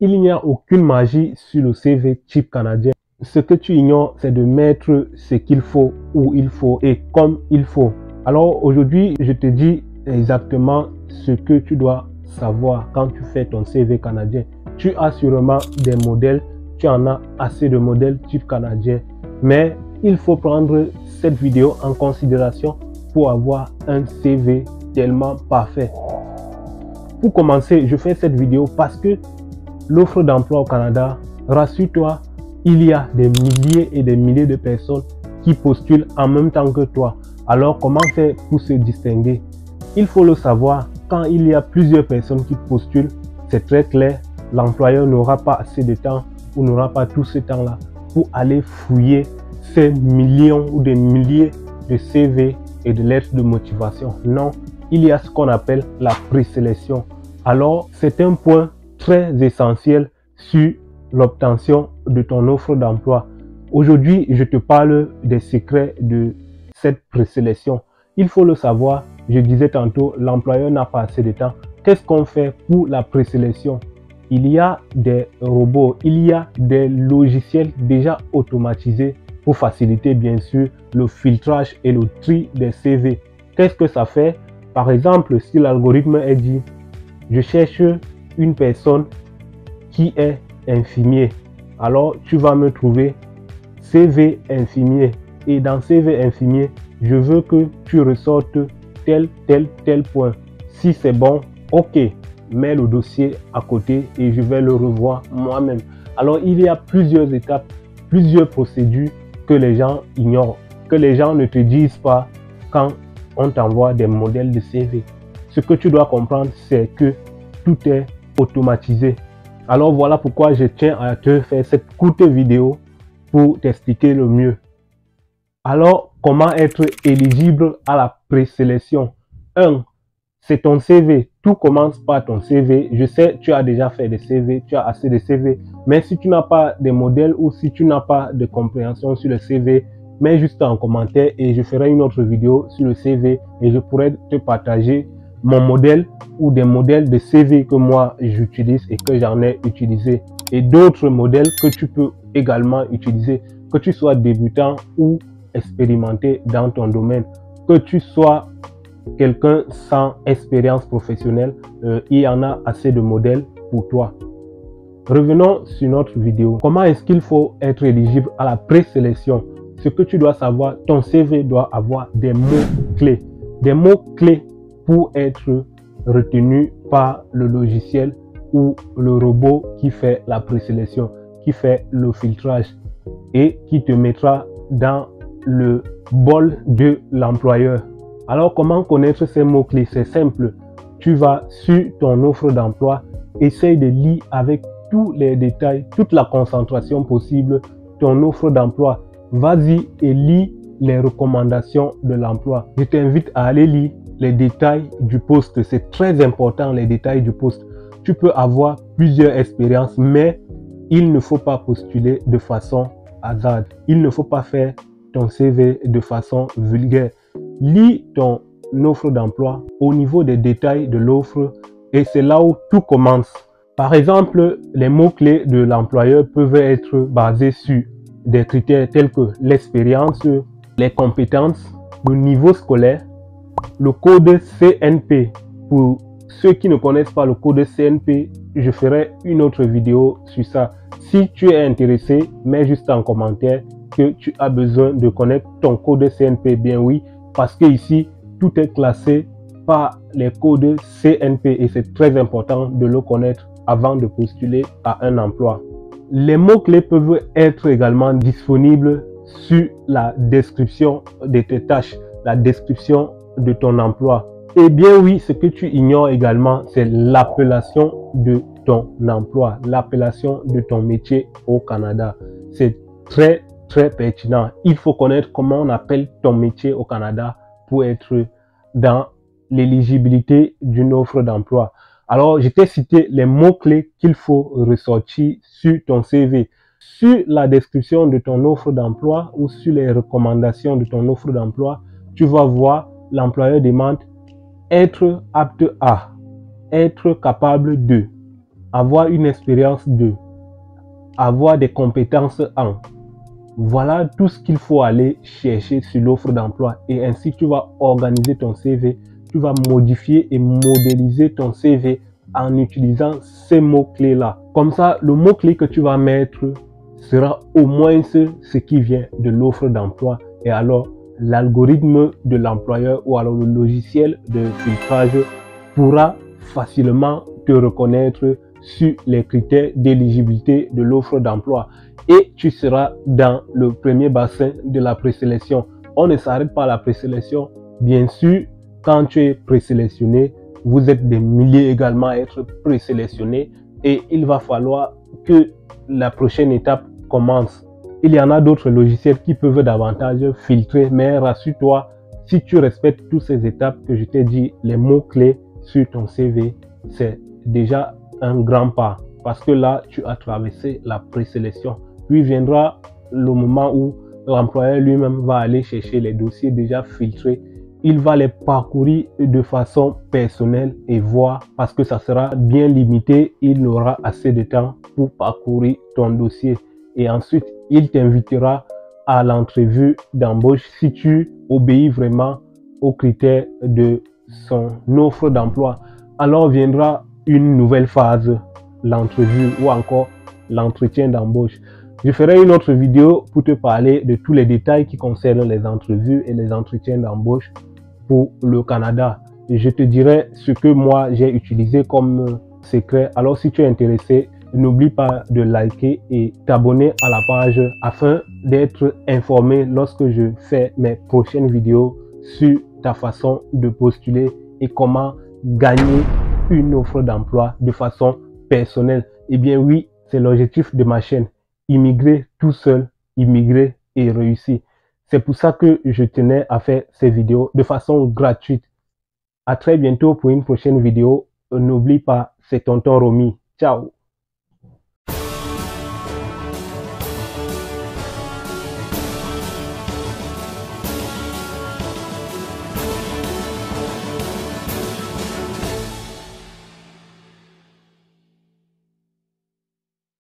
Il n'y a aucune magie sur le CV type canadien. Ce que tu ignores, c'est de mettre ce qu'il faut, où il faut et comme il faut. Alors aujourd'hui, je te dis exactement ce que tu dois savoir quand tu fais ton CV canadien. Tu as sûrement des modèles, tu en as assez de modèles type canadien, mais il faut prendre cette vidéo en considération pour avoir un CV tellement parfait. Pour commencer, je fais cette vidéo parce que l'offre d'emploi au Canada, rassure-toi, il y a des milliers et des milliers de personnes qui postulent en même temps que toi. Alors, comment faire pour se distinguer? Il faut le savoir, quand il y a plusieurs personnes qui postulent, c'est très clair, l'employeur n'aura pas assez de temps ou n'aura pas tout ce temps-là pour aller fouiller ces millions ou des milliers de CV et de lettres de motivation. Non, il y a ce qu'on appelle la présélection. Alors, c'est un point très essentiel sur l'obtention de ton offre d'emploi. Aujourd'hui, je te parle des secrets de cette présélection. Il faut le savoir, je disais tantôt, l'employeur n'a pas assez de temps. Qu'est-ce qu'on fait pour la présélection? Il y a des robots, il y a des logiciels déjà automatisés pour faciliter bien sûr le filtrage et le tri des CV. Qu'est-ce que ça fait? Par exemple, si l'algorithme est dit, je cherche une personne qui est infirmier, alors tu vas me trouver CV infirmier, et dans CV infirmier, je veux que tu ressortes tel point. Si c'est bon, ok, mets le dossier à côté et je vais le revoir moi-même. Alors il y a plusieurs étapes, plusieurs procédures que les gens ignorent, que les gens ne te disent pas quand on t'envoie des modèles de CV. Ce que tu dois comprendre, c'est que tout est automatisé. Alors voilà pourquoi je tiens à te faire cette courte vidéo pour t'expliquer le mieux. Alors, comment être éligible à la présélection? 1. C'est ton CV. Tout commence par ton CV. Je sais, tu as déjà fait des CV, tu as assez de CV. Mais si tu n'as pas de modèle ou si tu n'as pas de compréhension sur le CV, mets juste en commentaire et je ferai une autre vidéo sur le CV et je pourrai te partager mon modèle ou des modèles de CV que moi j'utilise et que j'en ai utilisé et d'autres modèles que tu peux également utiliser, que tu sois débutant ou expérimenté dans ton domaine, que tu sois quelqu'un sans expérience professionnelle, il y en a assez de modèles pour toi. Revenons sur notre vidéo. Comment est-ce qu'il faut être éligible à la présélection? Ce que tu dois savoir, ton CV doit avoir des mots-clés. Des mots-clés pour être retenu par le logiciel ou le robot qui fait la présélection, qui fait le filtrage et qui te mettra dans le bol de l'employeur. Alors, comment connaître ces mots-clés? C'est simple. Tu vas sur ton offre d'emploi, essaye de lire avec tous les détails, toute la concentration possible, ton offre d'emploi. Vas-y et lis les recommandations de l'emploi. Je t'invite à aller lire les détails du poste. C'est très important, les détails du poste. Tu peux avoir plusieurs expériences, mais il ne faut pas postuler de façon hasard. Il ne faut pas faire ton CV de façon vulgaire. Lis ton offre d'emploi au niveau des détails de l'offre et c'est là où tout commence. Par exemple, les mots-clés de l'employeur peuvent être basés sur des critères tels que l'expérience, les compétences, le niveau scolaire, le code CNP. Pour ceux qui ne connaissent pas le code CNP, je ferai une autre vidéo sur ça. Si tu es intéressé, mets juste en commentaire que tu as besoin de connaître ton code CNP. Bien oui, parce que ici, tout est classé par les codes CNP et c'est très important de le connaître avant de postuler à un emploi. Les mots-clés peuvent être également disponibles sur la description de tes tâches, la description de ton emploi. Et bien oui, ce que tu ignores également, c'est l'appellation de ton emploi, l'appellation de ton métier au Canada. C'est très pertinent. Il faut connaître comment on appelle ton métier au Canada pour être dans l'éligibilité d'une offre d'emploi. Alors, je t'ai cité les mots-clés qu'il faut ressortir sur ton CV. Sur la description de ton offre d'emploi ou sur les recommandations de ton offre d'emploi, tu vas voir l'employeur demande être apte à, être capable de. avoir une expérience de, avoir des compétences en. Voilà tout ce qu'il faut aller chercher sur l'offre d'emploi et ainsi tu vas organiser ton CV, tu vas modifier et modéliser ton CV en utilisant ces mots-clés-là. Comme ça, le mot-clé que tu vas mettre sera au moins ce qui vient de l'offre d'emploi et alors l'algorithme de l'employeur ou alors le logiciel de filtrage pourra facilement te reconnaître sur les critères d'éligibilité de l'offre d'emploi et tu seras dans le premier bassin de la présélection. On ne s'arrête pas à la présélection. Bien sûr, quand tu es présélectionné, vous êtes des milliers également à être présélectionnés et il va falloir que la prochaine étape commence. Il y en a d'autres logiciels qui peuvent davantage filtrer, mais rassure-toi, si tu respectes toutes ces étapes que je t'ai dit, les mots-clés sur ton CV, c'est déjà un grand pas parce que là, tu as traversé la présélection. Puis viendra le moment où l'employeur lui-même va aller chercher les dossiers déjà filtrés. Il va les parcourir de façon personnelle et voir parce que ça sera bien limité. Il aura assez de temps pour parcourir ton dossier. Et ensuite, il t'invitera à l'entrevue d'embauche si tu obéis vraiment aux critères de son offre d'emploi. Alors viendra une nouvelle phase, l'entrevue ou encore l'entretien d'embauche. Je ferai une autre vidéo pour te parler de tous les détails qui concernent les entrevues et les entretiens d'embauche pour le Canada. Et je te dirai ce que moi j'ai utilisé comme secret. Alors si tu es intéressé, n'oublie pas de liker et t'abonner à la page afin d'être informé lorsque je fais mes prochaines vidéos sur ta façon de postuler et comment gagner une offre d'emploi de façon personnelle. Eh bien oui, c'est l'objectif de ma chaîne. Immigrer tout seul, immigrer et réussir. C'est pour ça que je tenais à faire ces vidéos de façon gratuite. À très bientôt pour une prochaine vidéo. N'oublie pas, c'est Tonton Romy. Ciao!